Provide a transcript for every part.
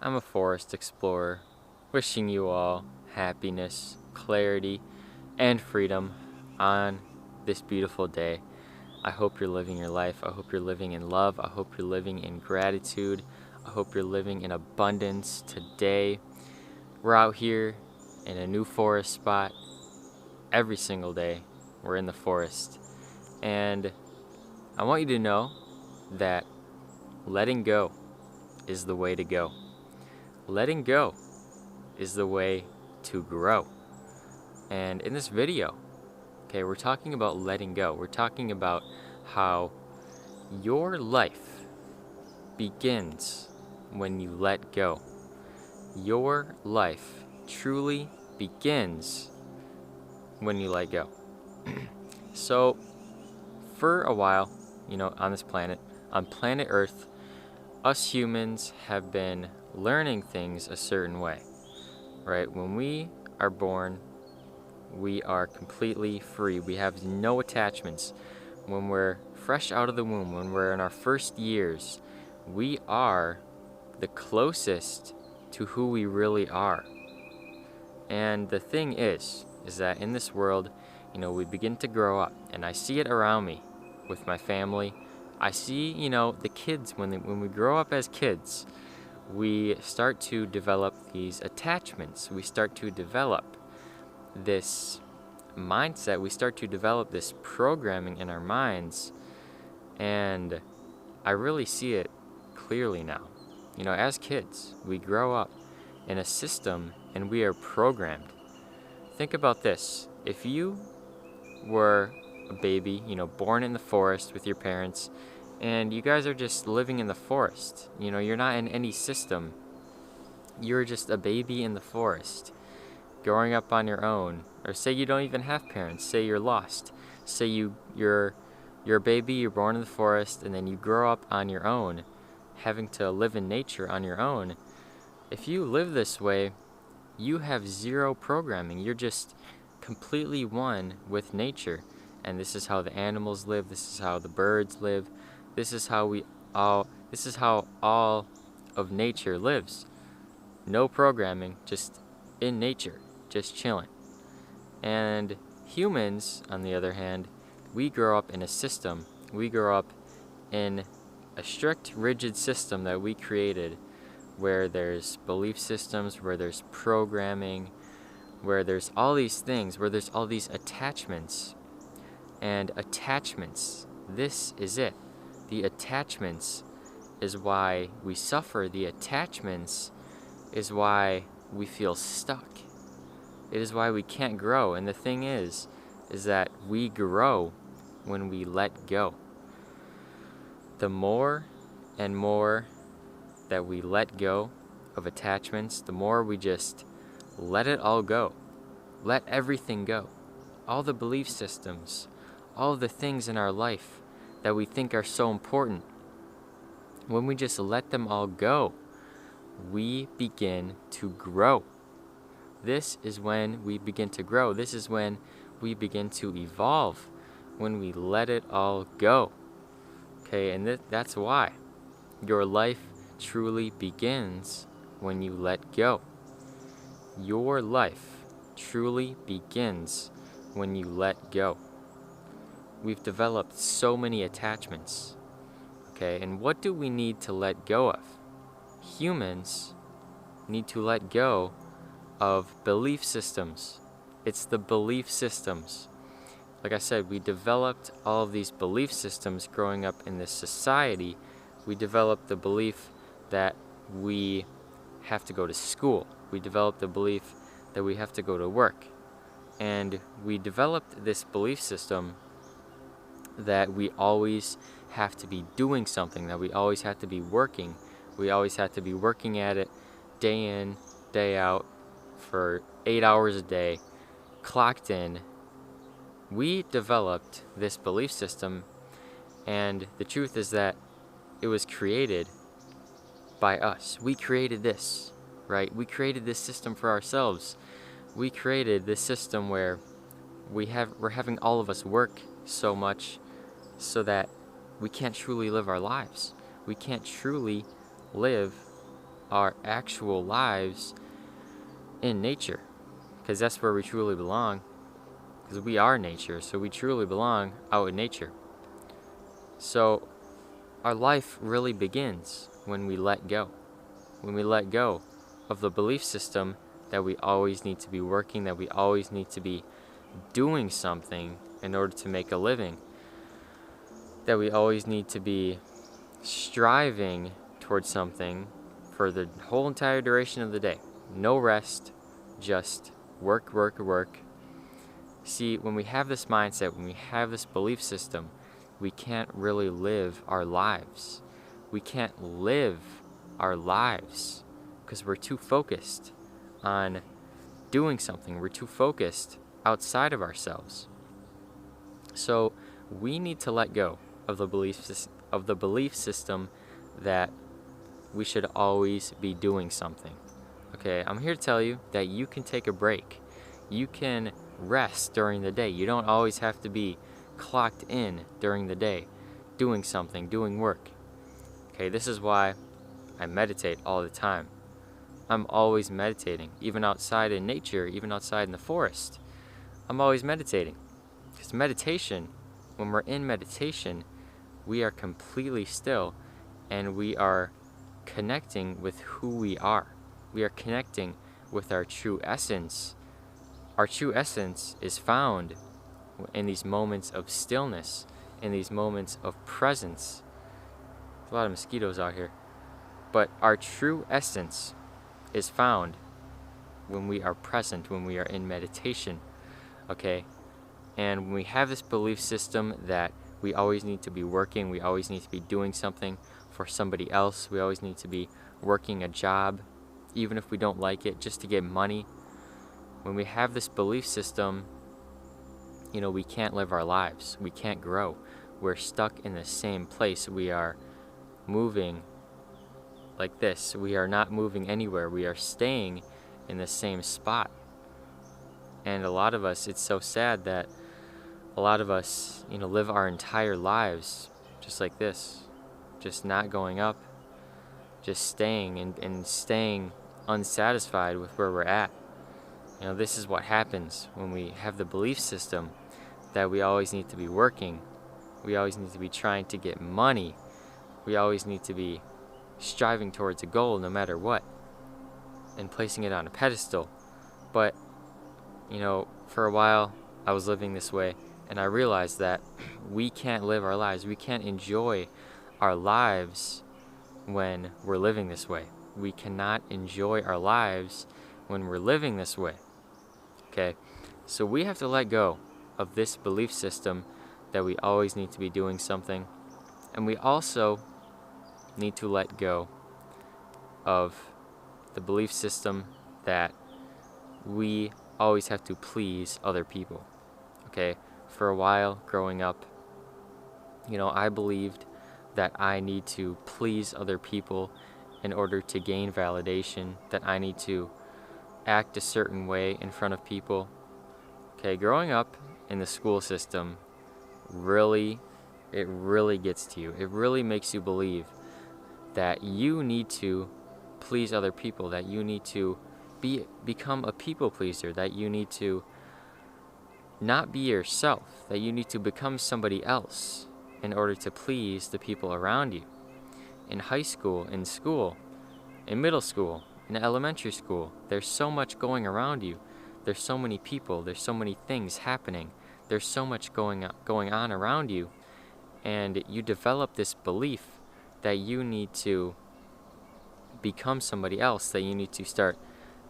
I'm a forest explorer, wishing you all happiness, clarity, and freedom on this beautiful day. I hope you're living your life. I hope you're living in love. I hope you're living in gratitude. I hope you're living in abundance today. We're out here in a new forest spot every single day. We're in the forest. And I want you to know that letting go is the way to go. Letting go is the way to grow. And in this video, okay, we're talking about letting go. We're talking about how your life begins when you let go. Your life truly begins when you let go. So, for a while, on this planet, on planet Earth, us humans have been learning things a certain way, right? When we are born, we are completely free. We have no attachments. When we're fresh out of the womb, when we're in our first years, we are the closest to who we really are. And the thing is that in this world, we begin to grow up, and I see it around me with my family. I see, the kids, when we grow up as kids, we start to develop these attachments. We start to develop this mindset. We start to develop this programming in our minds, and I really see it clearly now. As kids, we grow up in a system and we are programmed. Think about this. If you were a baby, born in the forest with your parents, and you guys are just living in the forest, you're not in any system. You're just a baby in the forest, growing up on your own. Or say you don't even have parents. Say you're lost. Say you're a baby, you're born in the forest, and then you grow up on your own, having to live in nature on your own. If you live this way, you have zero programming. You're just completely one with nature. And this is how the animals live. This is how the birds live. This is how all of nature lives. No programming, just in nature, just chilling. And humans, on the other hand, we grow up in a system. We grow up in a strict, rigid system that we created, where there's belief systems, where there's programming, where there's all these things, where there's all these attachments. And attachments, this is it. The attachments is why we suffer. The attachments is why we feel stuck. It is why we can't grow. And the thing is that we grow when we let go. The more and more that we let go of attachments, the more we just let it all go. Let everything go. All the belief systems, all the things in our life that we think are so important. When we just let them all go, we begin to grow. This is when we begin to grow. This is when we begin to evolve, when we let it all go. Okay, and that's why your life truly begins when you let go. Your life truly begins when you let go. We've developed so many attachments. Okay, and what do we need to let go of? Humans need to let go of belief systems. It's the belief systems. Like I said, we developed all of these belief systems growing up in this society. We developed the belief that we have to go to school. We developed the belief that we have to go to work. And we developed this belief system that we always have to be doing something, that we always have to be working. We always have to be working at it day in, day out, for 8 hours a day, clocked in. We developed this belief system, and the truth is that it was created by us. We created this, right? We created this system for ourselves. We created this system where we're having all of us work so much so that we can't truly live our lives. We can't truly live our actual lives in nature, because that's where we truly belong, because we are nature, so we truly belong out in nature. So our life really begins when we let go. When we let go of the belief system that we always need to be working, that we always need to be doing something in order to make a living, that we always need to be striving towards something for the whole entire duration of the day. No rest, just work, work, work. See, when we have this mindset, when we have this belief system, we can't really live our lives. We can't live our lives because we're too focused on doing something. We're too focused outside of ourselves. So we need to let go of the belief system that we should always be doing something. Okay, I'm here to tell you that you can take a break. You can rest during the day. You don't always have to be clocked in during the day, doing something, doing work. Okay, this is why I meditate all the time. I'm always meditating, even outside in nature, even outside in the forest. I'm always meditating. Because meditation, when we're in meditation, we are completely still and we are connecting with who we are. We are connecting with our true essence. Our true essence is found in these moments of stillness, in these moments of presence. There's a lot of mosquitoes out here. But our true essence is found when we are present, when we are in meditation. Okay? And when we have this belief system that we always need to be working, we always need to be doing something for somebody else, we always need to be working a job, even if we don't like it, just to get money. When we have this belief system, we can't live our lives. We can't grow. We're stuck in the same place. We are moving like this. We are not moving anywhere. We are staying in the same spot. And a lot of us, it's so sad that a lot of us, live our entire lives just like this, just not going up, just staying and staying unsatisfied with where we're at. This is what happens when we have the belief system that we always need to be working, we always need to be trying to get money, we always need to be striving towards a goal no matter what, and placing it on a pedestal. But, for a while I was living this way, and I realized that we can't live our lives, we can't enjoy our lives when we're living this way. We cannot enjoy our lives when we're living this way. Okay, so we have to let go of this belief system that we always need to be doing something, and we also need to let go of the belief system that we always have to please other people. Okay, for a while growing up, I believed that I need to please other people in order to gain validation, that I need to act a certain way in front of people. Okay, growing up in the school system it really gets to you. It really makes you believe that you need to please other people, that you need to become a people pleaser, that you need to not be yourself, that you need to become somebody else in order to please the people around you. In high school, in school, in middle school, in elementary school, there's so much going around you. There's so many people, there's so many things happening. There's so much going on around you, and you develop this belief that you need to become somebody else, that you need to start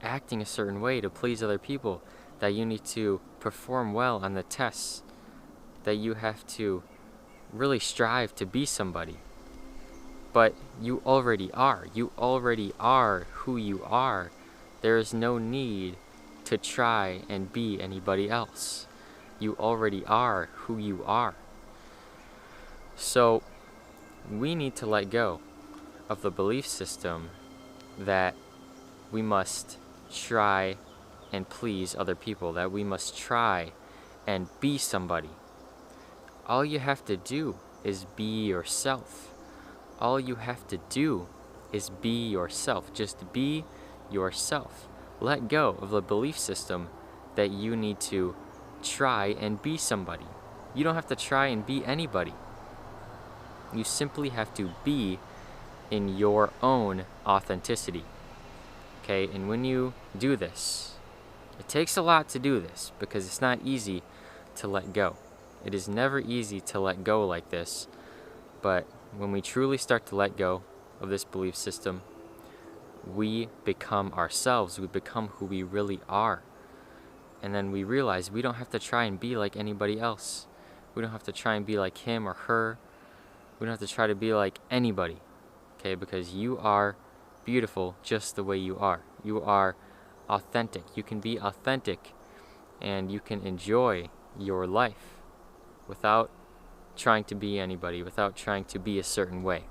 acting a certain way to please other people, that you need to perform well on the tests, that you have to really strive to be somebody. But you already are. You already are who you are. There is no need to try and be anybody else. You already are who you are. So we need to let go of the belief system that we must try and please other people, that we must try and be somebody. All you have to do is be yourself. All you have to do is be yourself. Just be yourself. Let go of the belief system that you need to try and be somebody. You don't have to try and be anybody. You simply have to be in your own authenticity. Okay, and when you do this, it takes a lot to do this because it's not easy to let go. It is never easy to let go like this, but when we truly start to let go of this belief system, we become ourselves. We become who we really are. And then we realize we don't have to try and be like anybody else. We don't have to try and be like him or her. We don't have to try to be like anybody, okay? Because you are beautiful just the way you are. You are authentic. You can be authentic and you can enjoy your life without trying to be anybody, without trying to be a certain way.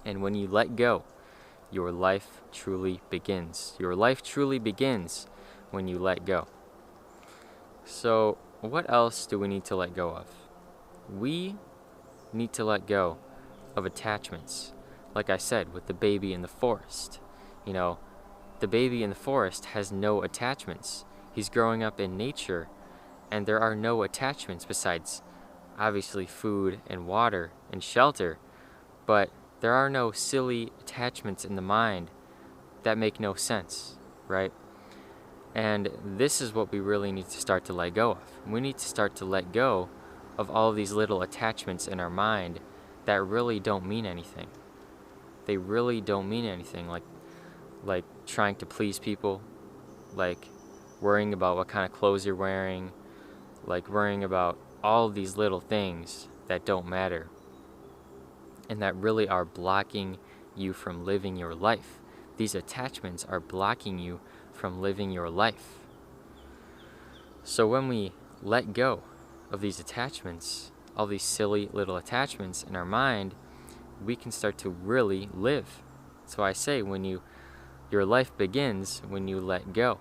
And when you let go, your life truly begins. Your life truly begins when you let go. So, what else do we need to let go of? We need to let go of attachments. Like I said, with the baby in the forest. You know, the baby in the forest has no attachments. He's growing up in nature, and there are no attachments besides, obviously, food and water and shelter. But there are no silly attachments in the mind that make no sense, right? And this is what we really need to start to let go of. We need to start to let go of all of these little attachments in our mind that really don't mean anything. They really don't mean anything, like trying to please people, like worrying about what kind of clothes you're wearing, like worrying about all of these little things that don't matter and that really are blocking you from living your life. These attachments are blocking you from living your life. So when we let go of these attachments, all these silly little attachments in our mind, we can start to really live. So I say, your life begins when you let go.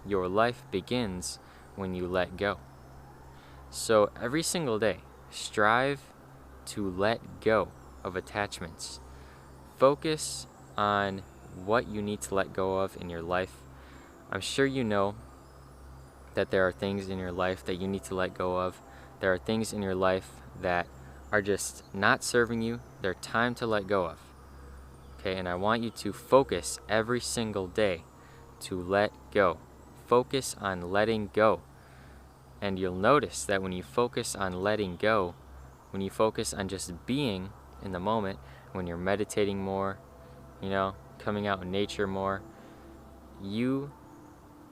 Your life begins when you let go. So every single day, strive to let go of attachments. Focus on what you need to let go of in your life. I'm sure you know that there are things in your life that you need to let go of. There are things in your life that are just not serving you. They're time to let go of. Okay, and I want you to focus every single day to let go. Focus on letting go. And you'll notice that when you focus on letting go, when you focus on just being in the moment, when you're meditating more, coming out in nature more, you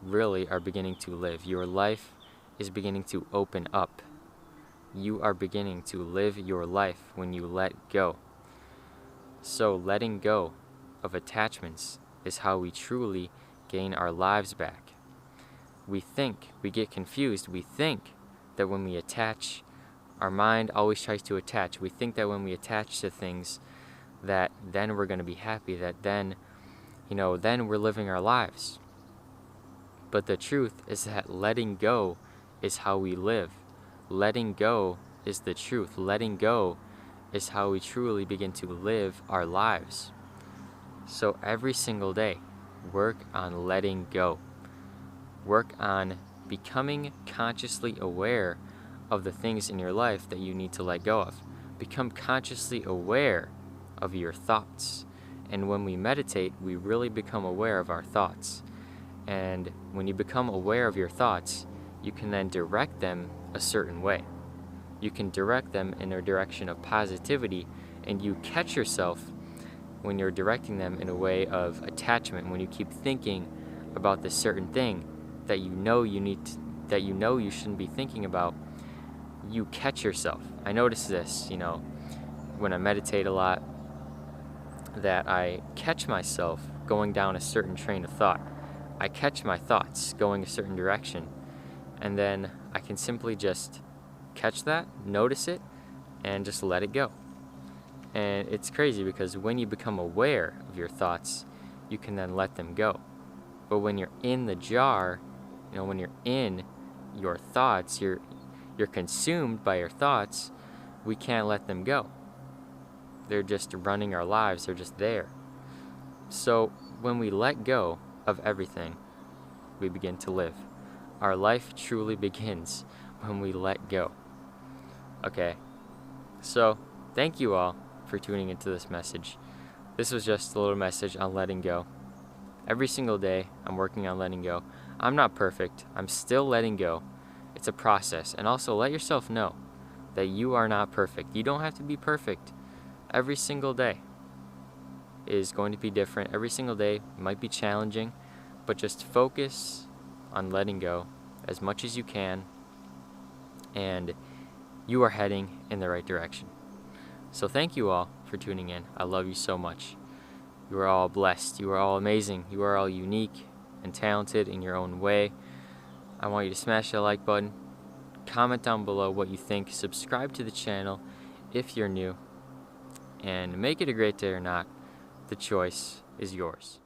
really are beginning to live. Your life is beginning to open up. You are beginning to live your life when you let go. So letting go of attachments is how we truly gain our lives back. We get confused. We think that when we attach, our mind always tries to attach. We think that when we attach to things, that then we're going to be happy, that then we're living our lives. But the truth is that letting go is how we live. Letting go is the truth. Letting go is how we truly begin to live our lives. So every single day, work on letting go. Work on becoming consciously aware of the things in your life that you need to let go of. Become consciously aware of your thoughts. And when we meditate, we really become aware of our thoughts. And when you become aware of your thoughts, you can then direct them a certain way. You can direct them in a direction of positivity, and you catch yourself when you're directing them in a way of attachment, when you keep thinking about this certain thing that you shouldn't be thinking about. You catch yourself. I notice this, when I meditate a lot, that I catch myself going down a certain train of thought. I catch my thoughts going a certain direction, and then I can simply just catch that, notice it, and just let it go. And it's crazy because when you become aware of your thoughts, you can then let them go. But when you're in the jar, when you're in your thoughts, you're consumed by your thoughts, we can't let them go. They're just running our lives. They're just there. So when we let go of everything, we begin to live. Our life truly begins when we let go. Okay, so thank you all for tuning into this message. This was just a little message on letting go. Every single day, I'm working on letting go. I'm not perfect. I'm still letting go. It's a process. And also, let yourself know that you are not perfect. You don't have to be perfect. Every single day is going to be different. Every single day might be challenging, but just focus on letting go as much as you can, and you are heading in the right direction. So thank you all for tuning in. I love you so much. You are all blessed. You are all amazing. You are all unique and talented in your own way. I want you to smash that like button. Comment down below what you think. Subscribe to the channel if you're new. And make it a great day or not, the choice is yours.